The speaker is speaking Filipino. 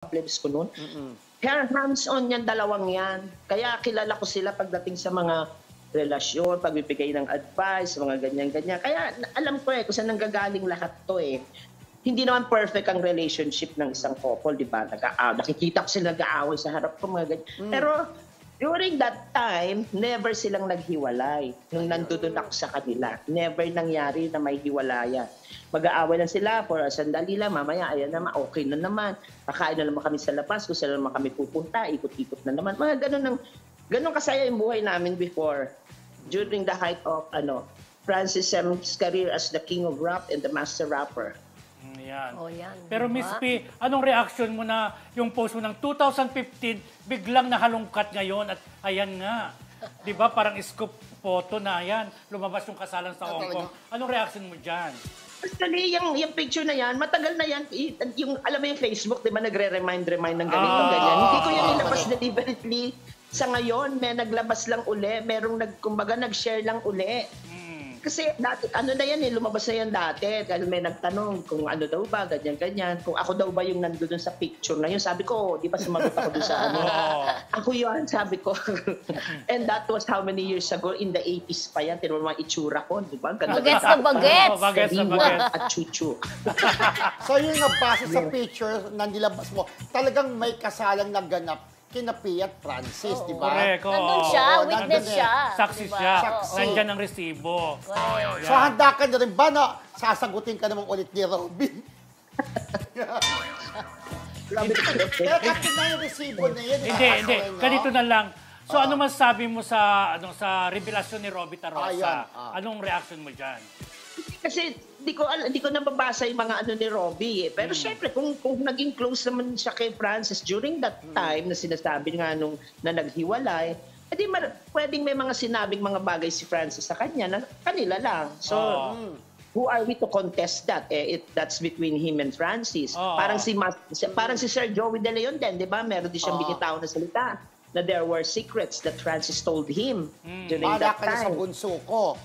problems ko noon. Kaya hands-on yan, dalawang yan. Kaya kilala ko sila pagdating sa mga relasyon, pagbibigay ng advice, mga ganyan-ganyan. Kaya alam ko kung saan nanggagaling lahat to Hindi naman perfect ang relationship ng isang couple, di ba? Nakikita ko sila nag-aaway sa harap ko, mga ganyan. Pero during that time, never silang naghiwalay. Nung nandun ako sa kanila, never nangyari na may hiwalayan. Mag-aaway lang sila for a sandali lang, mamaya, ayan naman, okay na naman. Kakain na naman kami sa labas, kung saan naman kami pupunta, ikot-ikot na naman. Mga ganun kasaya yung buhay namin before. During the height of Francis M's career as the king of rap and the master rapper. Yan. Oh, yan. Pero Miss P, anong reaction mo na yung post mo ng 2015 biglang nahalungkat ngayon at ayan nga. 'Di ba parang scoop photo na ayan, lumabas yung kasalan sa Hong Kong. Anong reaction mo diyan? Actually, yung picture na yan, matagal na yan. Yung, alam mo yung Facebook, di ba, nagre-remind ng ganito, ganyan. Hindi ko yan ilabas deliberately. Sa ngayon, may naglabas lang uli. Merong kumbaga, nag-share lang uli. Kasi dati, ano na yan lumabas na yan dati. Dahil may nagtanong kung ano daw ba, ganyan-ganyan. Kung ako daw ba yung nandun sa picture na yun. Sabi ko, di ba sumagot ako doon sa ano? Ako yun, sabi ko. And that was how many years ago? In the 80s pa yan. Tinuro mga itsura ko, di ba? Bagets na bagets! Bagets na bagets. At chuchu. So yun nga, base sa picture na nilabas mo, talagang may kasalang naganap kina Pia at Francis, di ba? Correct. Nandun siya, witness siya. Saksi diba? siya. Saksi. Nandyan ang resibo. Correct. So handa ka na rin ba na sasagutin ka naman ulit ni Robin? Kaya kapit na yung resibo na yun. Hindi. Ganito na lang. So ano masasabi mo sa revelasyon ni Robby Tarosa? Ayan, Anong reaction mo diyan? Kasi di ko nababasa yung mga ano ni Robby. Pero syempre, kung naging close naman siya kay Francis during that time na sinasabi nga na naghiwalay, edi pwedeng may mga sinabing mga bagay si Francis sa kanya na kanila lang. So, who are we to contest that? That's between him and Francis. Parang si Sir Joey De Leon din, di ba? Meron din siyang binitaw na salita na there were secrets that Francis told him during Bala that ka na sa time. bunso ko.